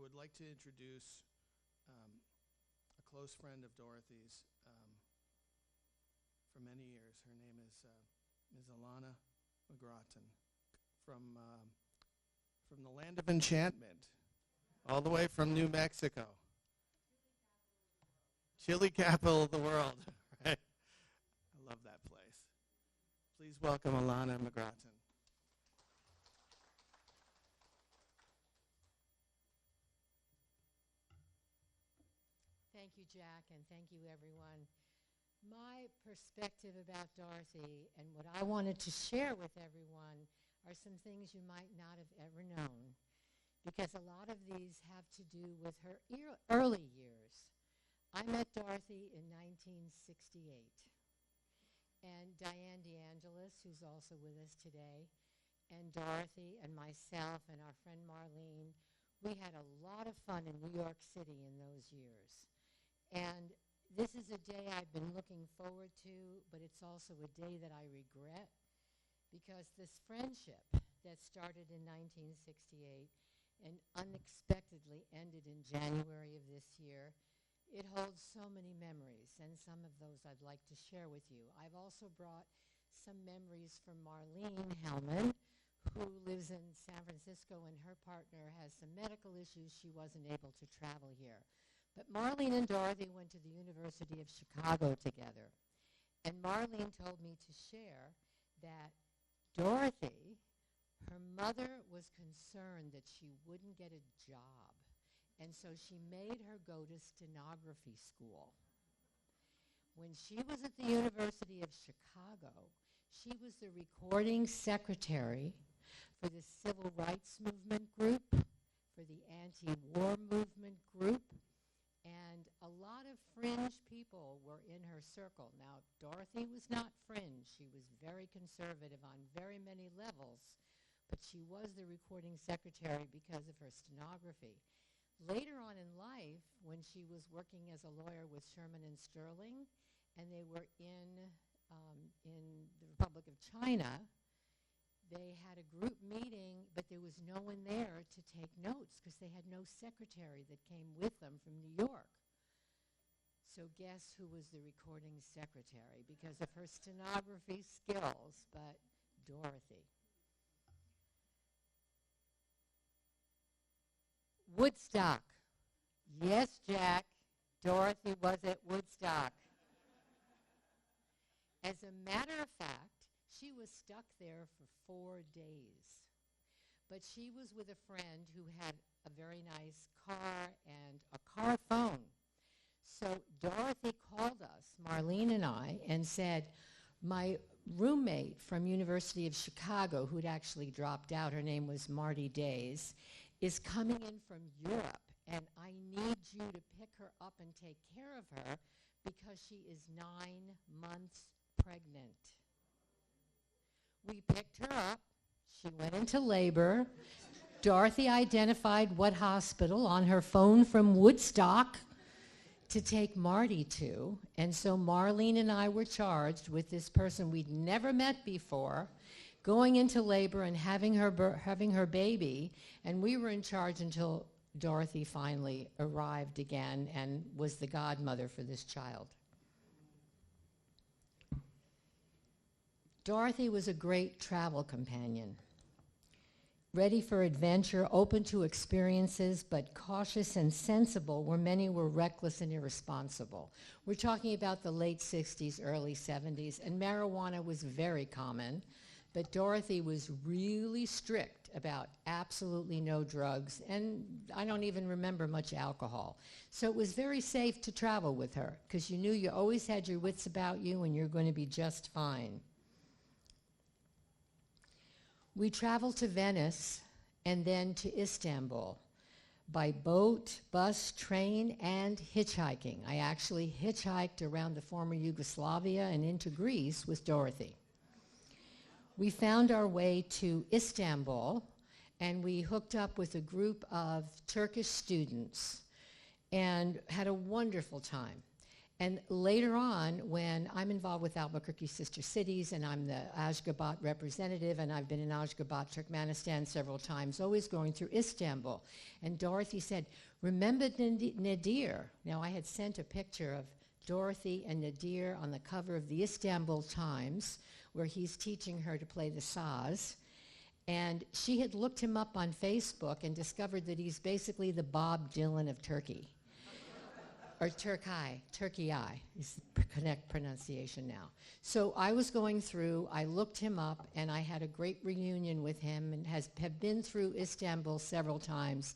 would like to introduce a close friend of Dorothy's for many years. Her name is Ms. Alana McGrattan from the land of enchantment, all the way from New Mexico. Chili capital of the world. Right? I love that place. Please welcome Alana McGrattan. Thank you, Jack, and thank you, everyone. My perspective about Dorothy and what I wanted to share with everyone are some things you might not have ever known, because a lot of these have to do with her early years. I met Dorothy in 1968, and Diane DeAngelis, who's also with us today, and Dorothy and myself and our friend Marlene, we had a lot of fun in New York City in those years. And this is a day I've been looking forward to, but it's also a day that I regret, because this friendship that started in 1968 and unexpectedly ended in January of this year, it holds so many memories, and some of those I'd like to share with you. I've also brought some memories from Marlene Hellman, who lives in San Francisco, and her partner has some medical issues. She wasn't able to travel here. But Marlene and Dorothy went to the University of Chicago together. And Marlene told me to share that Dorothy, her mother was concerned that she wouldn't get a job. And so she made her go to stenography school. When she was at the University of Chicago, she was the recording secretary for the Civil Rights Movement group, for the anti-war movement group, and a lot of fringe people were in her circle. Now, Dorothy was not fringe. She was very conservative on very many levels, but she was the recording secretary because of her stenography. Later on in life, when she was working as a lawyer with Sherman and Sterling, and they were in the Republic of China, they had a group meeting, but there was no one there to take notes because they had no secretary that came with them from New York. So guess who was the recording secretary because of her stenography skills, but Dorothy. Woodstock. Yes, Jack, Dorothy was at Woodstock. As a matter of fact, she was stuck there for 4 days. But she was with a friend who had a very nice car and a car phone. So Dorothy called us, Marlene and I, and said, my roommate from University of Chicago, who'd actually dropped out, her name was Marty Days, is coming in from Europe, and I need you to pick her up and take care of her because she is 9 months pregnant. We picked her up. She went into labor. Dorothy identified what hospital on her phone from Woodstock to take Marty to, and so Marlene and I were charged with this person we'd never met before, going into labor and having her baby, and we were in charge until Dorothy finally arrived again and was the godmother for this child. Dorothy was a great travel companion, ready for adventure, open to experiences, but cautious and sensible where many were reckless and irresponsible. We're talking about the late 60s, early 70s, and marijuana was very common. But Dorothy was really strict about absolutely no drugs, and I don't even remember much alcohol. So it was very safe to travel with her because you knew you always had your wits about you and you're going to be just fine. We traveled to Venice and then to Istanbul by boat, bus, train, and hitchhiking. I actually hitchhiked around the former Yugoslavia and into Greece with Dorothy. We found our way to Istanbul, and we hooked up with a group of Turkish students and had a wonderful time. And later on, when I'm involved with Albuquerque Sister Cities, and I'm the Ashgabat representative, and I've been in Ashgabat, Turkmenistan several times, always going through Istanbul. And Dorothy said, remember Nadir? Now, I had sent a picture of Dorothy and Nadir on the cover of the Istanbul Times, where he's teaching her to play the saz. And she had looked him up on Facebook and discovered that he's basically the Bob Dylan of Turkey. Or Turkey is the correct pronunciation now. So I was going through, I looked him up, and I had a great reunion with him, and have been through Istanbul several times,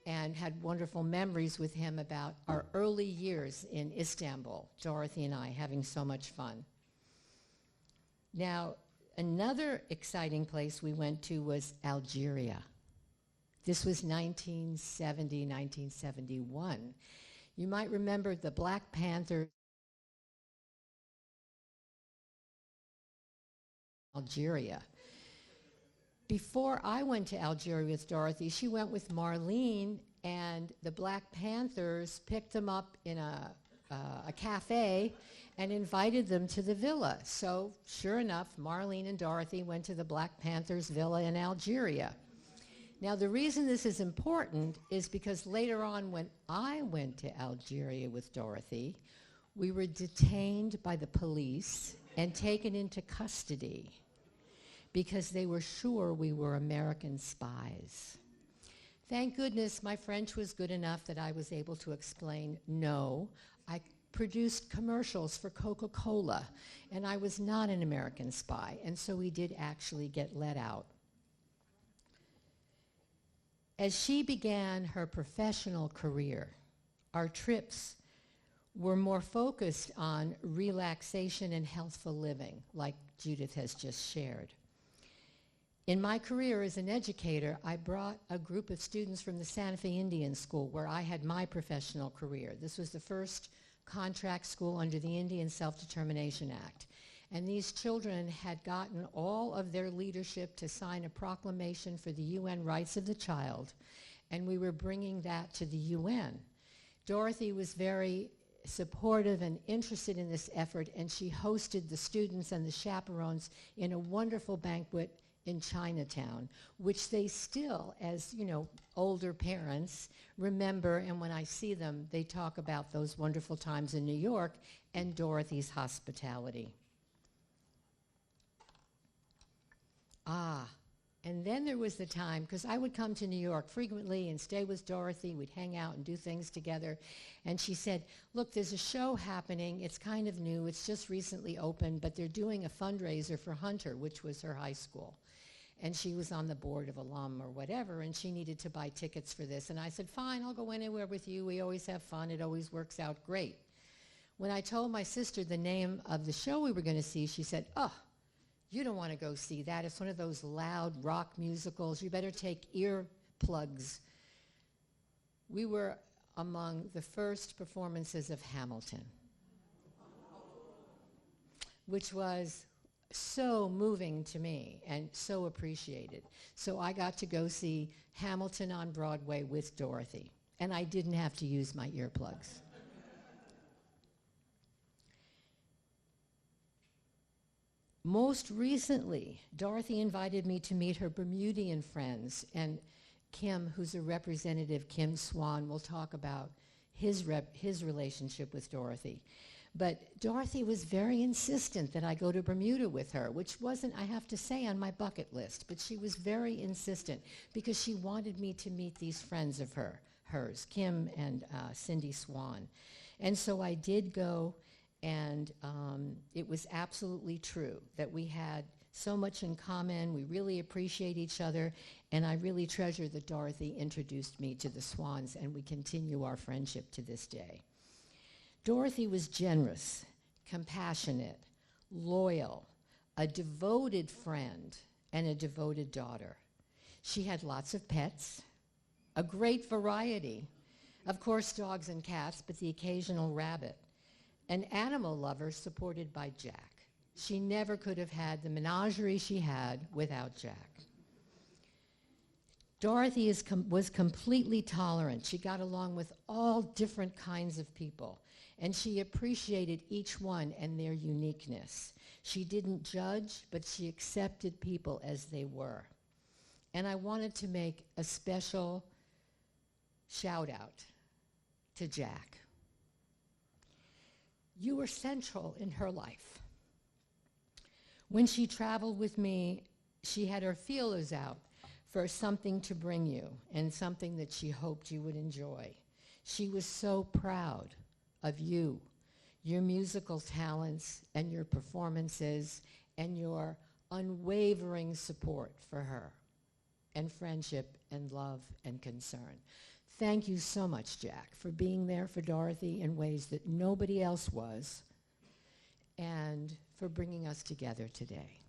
and had wonderful memories with him about our early years in Istanbul, Dorothy and I having so much fun. Now, another exciting place we went to was Algeria. This was 1970, 1971. You might remember the Black Panthers. Algeria. Before I went to Algeria with Dorothy, she went with Marlene, and the Black Panthers picked them up in a cafe and invited them to the villa. So sure enough, Marlene and Dorothy went to the Black Panthers villa in Algeria. Now, the reason this is important is because later on, when I went to Algeria with Dorothy, we were detained by the police and taken into custody because they were sure we were American spies. Thank goodness my French was good enough that I was able to explain, no, I produced commercials for Coca-Cola, and I was not an American spy, and so we did actually get let out. As she began her professional career, our trips were more focused on relaxation and healthful living, like Judith has just shared. In my career as an educator, I brought a group of students from the Santa Fe Indian School, where I had my professional career. This was the first contract school under the Indian Self-Determination Act. And these children had gotten all of their leadership to sign a proclamation for the UN rights of the child, and we were bringing that to the UN. Dorothy was very supportive and interested in this effort, and she hosted the students and the chaperones in a wonderful banquet in Chinatown, which they still, as you know, older parents remember, and when I see them, they talk about those wonderful times in New York and Dorothy's hospitality. And then there was the time, because I would come to New York frequently and stay with Dorothy. We'd hang out and do things together. And she said, look, there's a show happening. It's kind of new. It's just recently opened, but they're doing a fundraiser for Hunter, which was her high school. And she was on the board of alum or whatever, and she needed to buy tickets for this. And I said, fine, I'll go anywhere with you. We always have fun. It always works out great. When I told my sister the name of the show we were going to see, she said, oh, you don't want to go see that. It's one of those loud rock musicals. You better take earplugs. We were among the first performances of Hamilton, which was so moving to me and so appreciated. So I got to go see Hamilton on Broadway with Dorothy, and I didn't have to use my earplugs. Most recently, Dorothy invited me to meet her Bermudian friends, and Kim, who's a representative, Kim Swan, will talk about his relationship with Dorothy. But Dorothy was very insistent that I go to Bermuda with her, which wasn't, I have to say, on my bucket list, but she was very insistent because she wanted me to meet these friends of hers, Kim and Cindy Swan. And so I did go. And it was absolutely true that we had so much in common. We really appreciate each other. And I really treasure that Dorothy introduced me to the Swans, and we continue our friendship to this day. Dorothy was generous, compassionate, loyal, a devoted friend, and a devoted daughter. She had lots of pets, a great variety. Of course, dogs and cats, but the occasional rabbit. An animal lover supported by Jack. She never could have had the menagerie she had without Jack. Dorothy was completely tolerant. She got along with all different kinds of people, and she appreciated each one and their uniqueness. She didn't judge, but she accepted people as they were. And I wanted to make a special shout out to Jack. You were central in her life. When she traveled with me, she had her feelers out for something to bring you and something that she hoped you would enjoy. She was so proud of you, your musical talents and your performances and your unwavering support for her and friendship and love and concern. Thank you so much, Jack, for being there for Dorothy in ways that nobody else was and for bringing us together today.